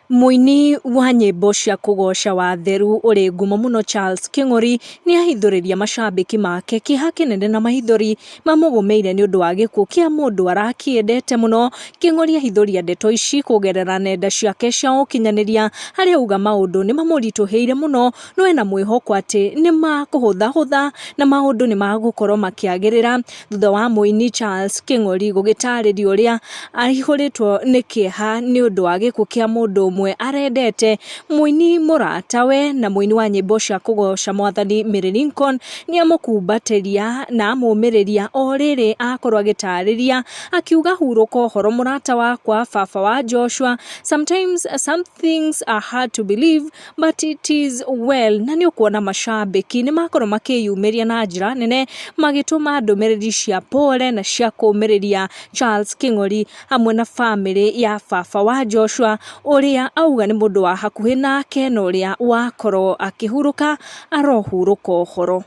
Muini wa nyĩmbo cia kũgoca Watheru ũrĩ ngumo mũno Charles Kĩng'ori nĩahithũrĩria macambĩki make kĩeha kĩnene na mahithũri mamũgũmĩire nĩ ũndũ wa gĩkuũ kĩa mũndũ arakĩendete mũno. Kĩng'ori ahithũria ndeto ici kũgerera nenda ciake cia ũkinyanĩria, harĩa auga maũndũ nĩ mamũritũhĩire mũno no ena mwĩhoko atĩ nĩ makũhũthahũtha na maũndũ nĩ magũkorwo makĩagĩrĩra, thutha wa muini Charles Kĩng'ori gũgĩtarĩria ũrĩa aihũrĩtwo nĩ kĩeha nĩ ũndũ wa gĩkuũ kĩa mũndũ mwe arendete. Muini mũratawe na muini wa nyĩmbo cia kũgoca Mwathani Mary Lincoln nĩ amũkumbatĩria na amũmĩrĩria o rĩrĩ akorwo agĩtarĩria, akiuga hurũka ũhoro mũrata wakwa, baba wa Joshua, sometimes some things are hard to believe but it is well. Na nĩ ũkuona macambĩki nĩ makorwo makĩyumĩria na njĩra nene magĩtũma ndũmĩrĩri cia pole na cia kũmĩrĩria Charles Kĩng'ori hamwe na bamĩrĩ ya baba wa Joshua ũrĩa auga nĩ mũndũ wa hakuhĩ nake na ũrĩa wakorwo akĩhurũka arohurũka ũhoro.